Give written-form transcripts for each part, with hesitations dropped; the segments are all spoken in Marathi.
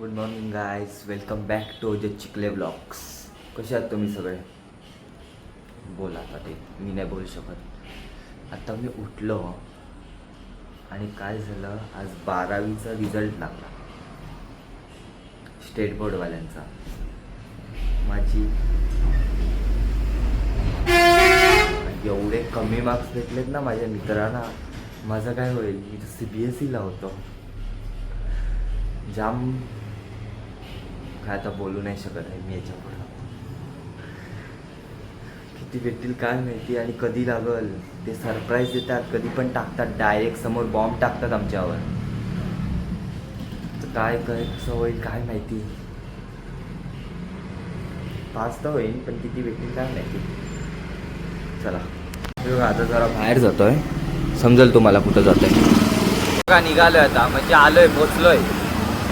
Good morning guys, welcome back to the Chikhale blogs. कसे आहात तुम्ही सगळे? बोला आता ते मी नाही बोलू शकत. आता मी उठलो आणि काय झालं, आज 12वीचा रिझल्ट लागला स्टेट बोर्डवाल्यांचा. माझी एवढे कमी मार्क्स भेटलेत ना माझ्या मित्रांना. माझं काय होईल? मी तर CBSEला होतो. जाम काय आता बोलू नाही शकत आहे मी याच्यापुढं. किती भेटतील काय माहिती आणि कधी लागल ते. सरप्राईज देतात, कधी पण टाकतात, डायरेक्ट समोर बॉम्ब टाकतात आमच्यावर. तर काय काय कसं होईल काय माहिती. पास तर होईल पण किती भेटतील काय माहिती. चला आता जरा बाहेर जातोय, समजेल तुम्हाला कुठं जातोय. बघा निघालोय आता, म्हणजे आलोय, पोचलोय.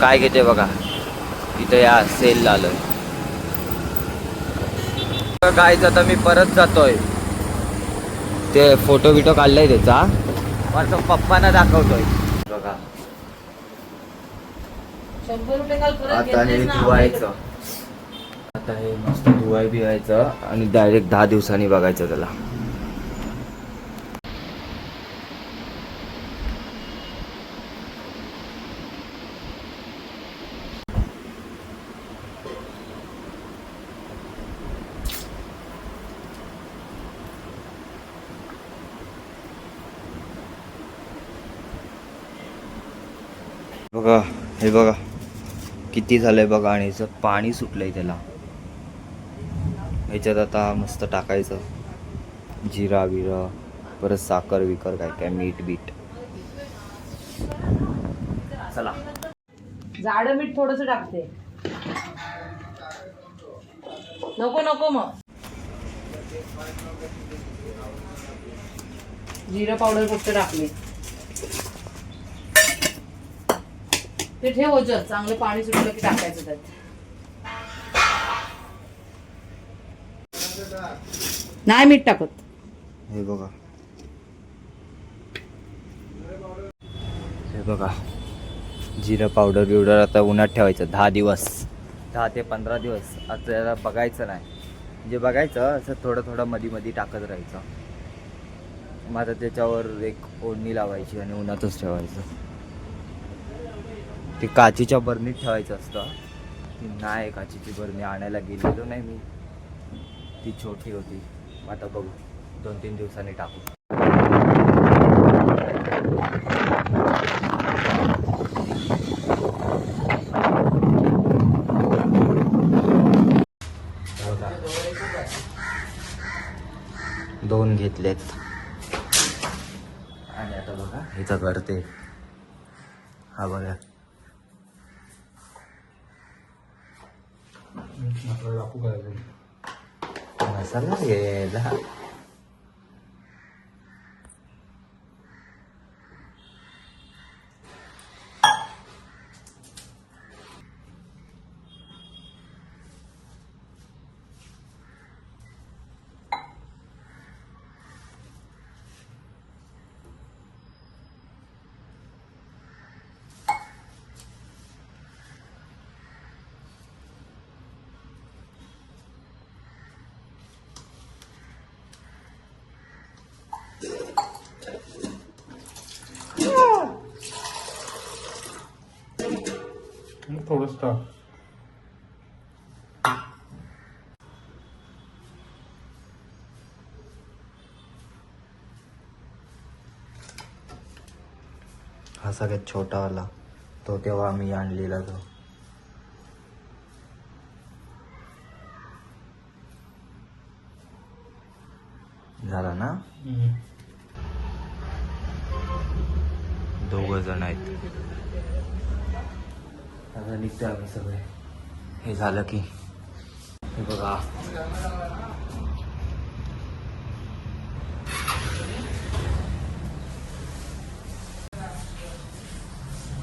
काय घेते बघा, इथं या सेल आलोय. गायचं आता मी परत जातोय. ते फोटो बिटो काढलाय त्याचा, माझं पप्पांना दाखवतोय. बघा आता हे धुवायचं. आता हे मस्त धुवाय बिवायचं आणि डायरेक्ट 10 दिवसांनी बघायचं त्याला. बघा हे बघा किती झालंय बघा. आणि याचं पाणी सुटलंय त्याला. ह्याच्यात आता मस्त टाकायचं जिरा बिरा, परत साखर विकर, काय काय मीठ बीट. चला जाड मीठ थोडस टाकते. नको नको मग जिरा पावडर फक्त टाकली. ते ठेव ओझं, चांगलं पाणी सुटलं की टाकायचं त्यात. नाही मीठ टाकत. हे बघा, हे बघा जिरा पावडर बिवडर आता उन्हात ठेवायचं 10 दिवस, 10 ते 15 दिवस. आता त्याला बघायचं नाही, म्हणजे बघायचं असं थोडं थोडं मधी मधी टाकत राहायचं. मग आता त्याच्यावर एक ओढणी लावायची आणि उन्हातच ठेवायचं. ते काचीच्या बरणीत ठेवायचं असतं. ती नाही, काचीची बरणी आणायला गेलेलो नाही मी, ती छोटी होती. आता बघू 2-3 दिवसांनी टाकू. दोन घेतलेत आणि आता बघा ह्याचं करते. हा बघा मसाला घ्यायला. थोडंच टाक. हा सगळ्यात छोटावाला, तो तेव्हा मी आणलेला तो. झाला ना? 2 जण आहेत. आता निघतो आम्ही सगळे. हे झालं की हे बघा,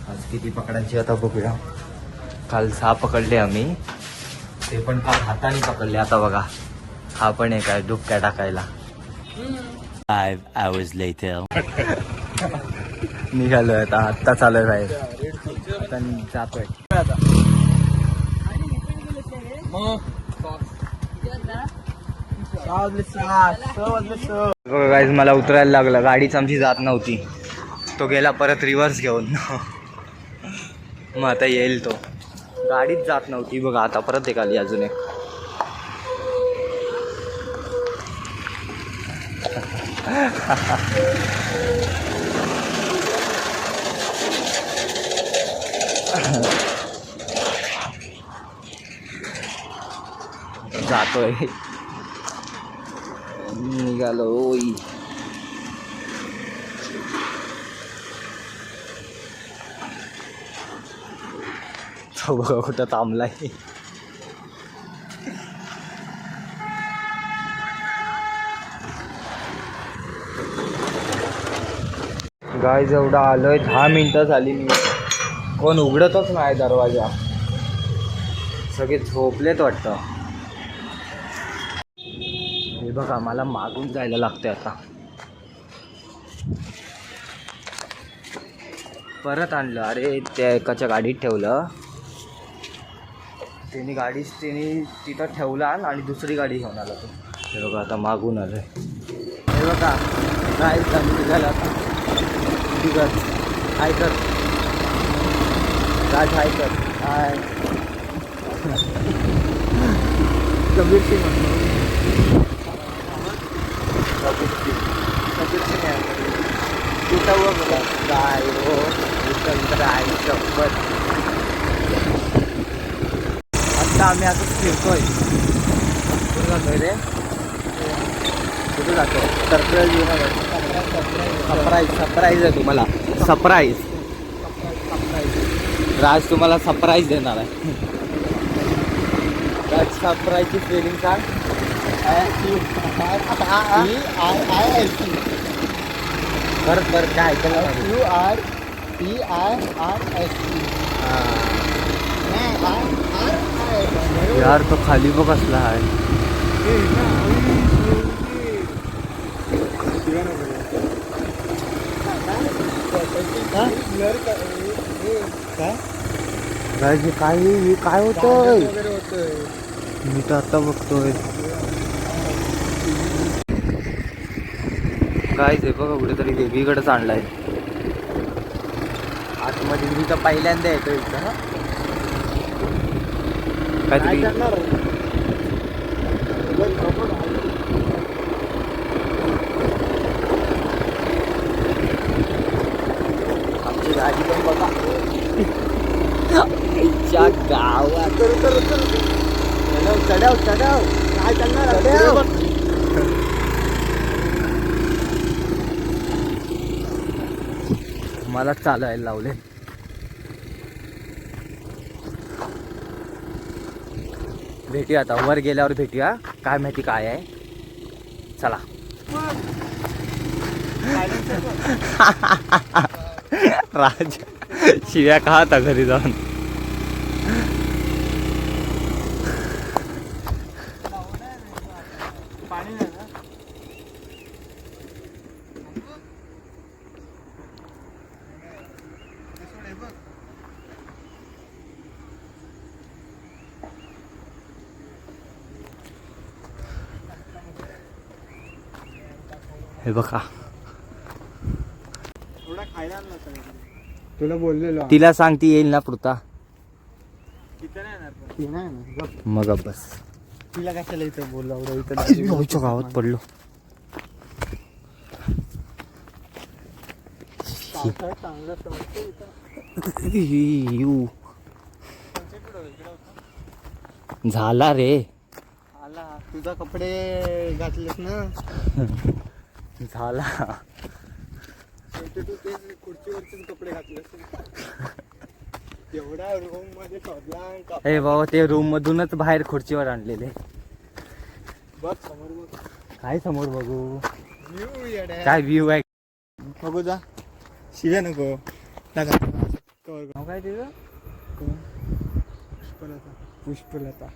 आज किती पकडायची आता बघूया. काल 6 पकडले आम्ही, ते पण काल हाताने पकडले. आता बघा हा पण एक आहे डुबक्या टाकायला. 5 hours later. निघालोय आता, आत्ता चालू आहे. आता जातोय आता. गाईज मला उतरायला लागला, गाडीच आमची जात नव्हती. तो गेला परत रिव्हर्स घेऊन. मग आता येईल तो. गाडीच जात नव्हती बघा, आता परत एक आली अजून एक. जातोय, निघालो. तो बघा कुठं थांबलाय. गाईज एवढा आलोय, 10 मिनिटं झाली. मी कोण उघडतच नाही दरवाजा, सगळे झोपलेत वाटतं. हे बघा मला मागून जायला लागते आता. परत आणलं, अरे त्या एकाच्या गाडीत ठेवलं त्यांनी, त्यांनी तिथं ठेवला आणि दुसरी गाडी घेऊन आला तो. हे बघा आता मागून आलंय. हे बघा काय निघाला आता. कर हाय कर राज, हाय कर. हाय कबीर सिंग कुठं व बघा काय हो एकंदर आहे शपथ. आत्ता आम्ही असंच फिरतोय. कुठं जातोय रे, कुठं जातो? सरप्राईज घेऊन. सरप्राईज आहे तुम्हाला, सरप्राईज. राज तुम्हाला सरप्राईज देणार आहे. राज सरप्राईजची स्पेलिंग सांग. परत परत काय ऐकायला यार तो खाली बघ असला आहे. काय होतंय? मी तर आता बघतोय. काय ते बघा कुठेतरी वेगळीकडेच आणलाय आतमध्ये. मी तर पहिल्यांदा येतो इथं. काहीतरी आमची गाडी पण बघा गावात. चढाव काय चालणार? मला चालायला लावले. भेटूया आता, वर गेल्यावर भेटूया. काय माहिती काय आहे. चला. राज शिव्या का आता घरी जाऊन. हे बघा तुला बोललेलो. तिला सांग ती येईल ना पुरता. मग बस. तिला कशाला इथं बोलला इथं गावात पडलो. झाला रे. आला तुझा कपडे घातलेस ना. झाला. तू ते खुर्चीवरचेच कपडे घातलेस. एवढा रूम मध्ये शोधला. हे बाबा ते रूम मधूनच बाहेर खुर्चीवर आणलेले. बघ समोर बघ. काय समोर बघू? व्ह्यू येडा. काय व्ह्यू आहे बघू जा. शिव्या नको. नाव काय तिथं? पुष्पलता. पुष्पलता.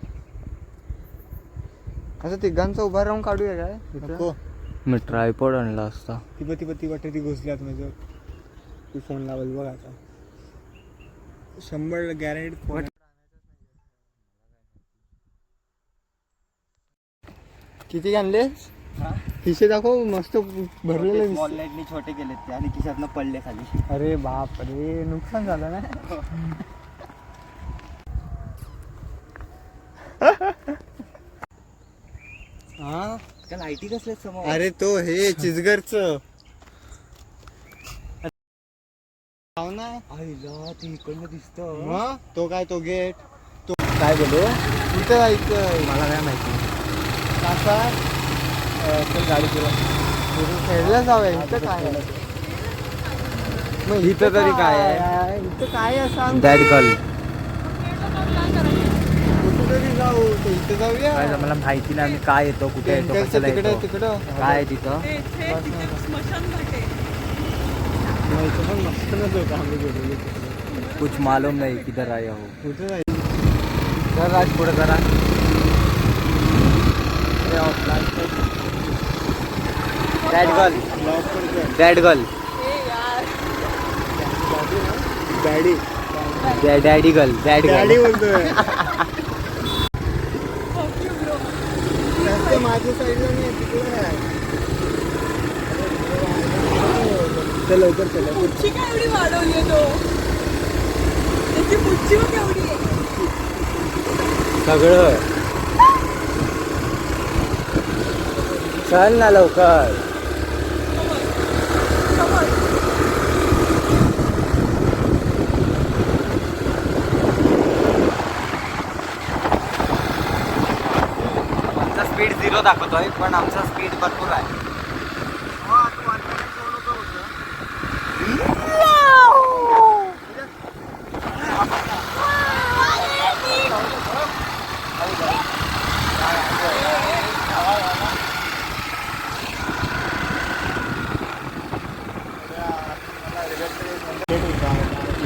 असं तिघांचा उभा राहून काढूया काय? नको. मी ट्रायपॉड आणला असता. ती वाटते ती घुसल्यात माझं. तू फोन लावल बघ आता. 100 गॅरंटी फोन. किती आणले खिशे दाखव मस्त भरलेले स्मॉल लाईटनी छोटे केलेत ते आणि खिशातनं पडले खाली. अरे बाप रे नुकसान झालं ना. हा त्या लाईटी कसले समोर. अरे तो हे चिजगरच ना आईला ते इकडनं दिसतं. मग तो काय तो गेट तो काय बोलू कुठं जायचं मला काय माहिती. असा चल गाडी खेळला जाऊया इथं काय आहे? मग इथं तरी काय आहे? इथं काय आहे सांग दॅट गर्ल. कुठं तरी जाऊ तर इथं जाऊया काय मला माहिती नाही आम्ही काय येतो कुठे येतो त्यांचं कशाला तिकडे येतो तिकडं काय आहे तिथं. मग इथं पण मस्त नव्हतं आम्ही गेलेलो तिकडे. कुछ मालूम नाही किधर आया हो. कुठं जायचं चल राज पुढे जरा. दॅट गर्ल लॉक करतो that girl daddy daddy girl that daddy girl. बोलतोय जास्त माझ्या साईडला नाही तिकडे आहे. चल लवकर चल पुच्छी काय एवढी वाढवली तो त्याची पुच्छी मग केवढी आहे सगळं चल ना लवकर. आमचा स्पीड 0 दाखवतोय पण आमचा स्पीड भरपूर आहे.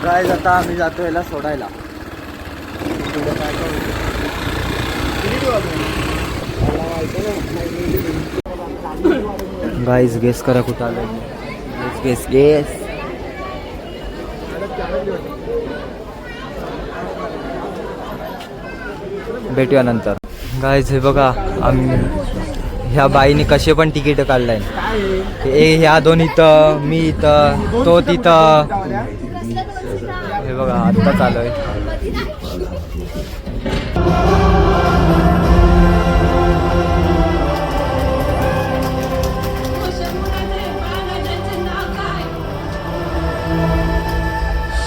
गाईज आता आम्ही जातो याला सोडायला. गाईज गेस करा कुठं आलोय. Guess guess guess. भेटूया नंतर. गाईज हे बघा आम्ही ह्या बाईने कसे पण तिकीट काढलाय. ह्या दोन इथं मी इथं तो तिथं. हे बघा आत्ता चालू आहे.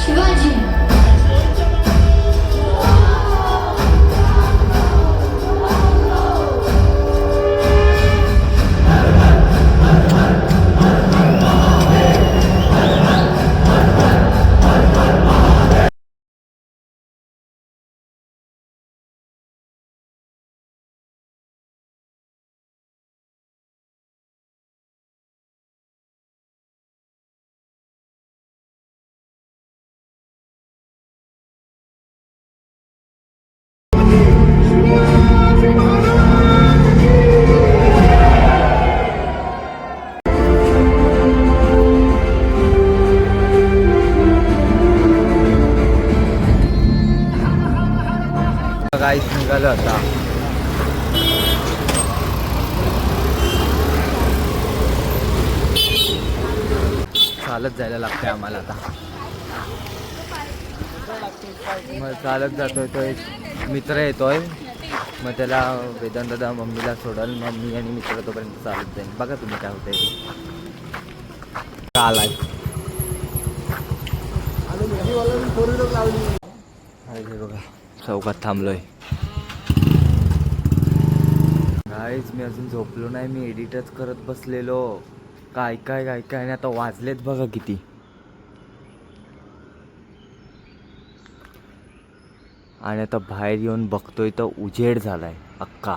शिवाजी गाईज निघालं आता. चालत जायला लागतंय आम्हाला आता. मग चालत जातोय तो एक मित्र येतोय मग त्याला वेदांत दादा मम्मीला सोडल मग मी आणि मित्र तोपर्यंत चालत जाईल. बघा तुम्ही काय होतंय. आलाय हे बघा चौकात थांबलोय. गाईज मी अजून झोपलो नाही. मी एडिटच करत बसलेलो. काय काय काय काय आणि आता वाजलेत बघा किती. आणि आता बाहेर येऊन बघतोय तर उजेड झालाय अक्का.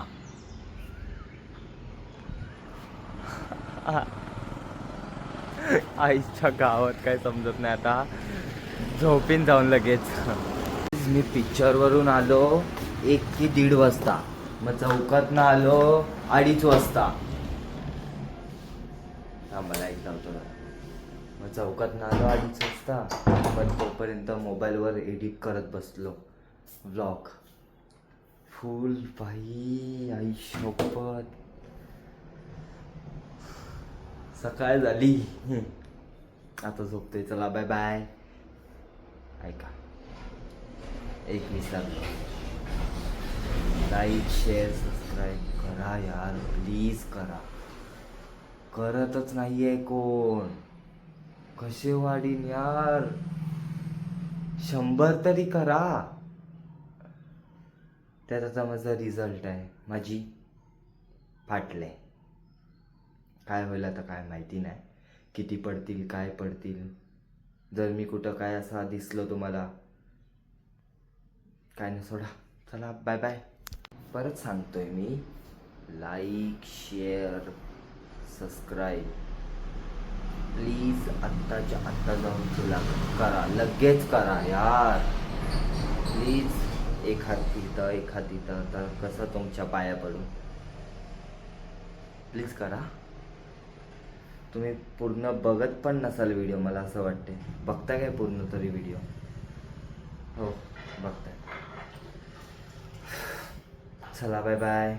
आईच्या गावात काय समजत नाही आता. झोपीन जाऊन लगेच. मी पिक्चरवरून आलो 1 की 1:30 वाजता. मग चौकातनं आलो 2:30 वाजता. मला एक लावतो. मग चौकातनं आलो 2:30 वाजता. मग तोपर्यंत मोबाईलवर एडिट करत बसलो व्लॉग. फुल बाई आई शपथ सकाळ झाली. आता झोपतोय. चला बाय बाय. ऐका 21 लाईक शेअर सबस्क्राईब करा यार, प्लीज करा. करतच नाहीये कोण. कसे वाढीन यार. 100 तरी करा. त्याचा माझा रिझल्ट आहे. माझी फाटले. काय होईल आता काय माहिती नाही. किती पडतील काय पडतील. जर मी कुठं काय असा दिसलो तुम्हाला काय नाही सोडा. चला बाय बाय. परत सांगतोय मी, लाईक शेअर सबस्क्राईब प्लीज आत्ताच्या आत्ता जाऊन तुला करा. लगेच करा यार प्लीज. एखाद इथं तर कसं तुमच्या पाया पडून. प्लीज करा. तुम्ही पूर्ण बघत पण नसाल व्हिडिओ मला असं वाटते. बघता काय पूर्ण तरी व्हिडिओ? हो बघताय. चला बाय बाय.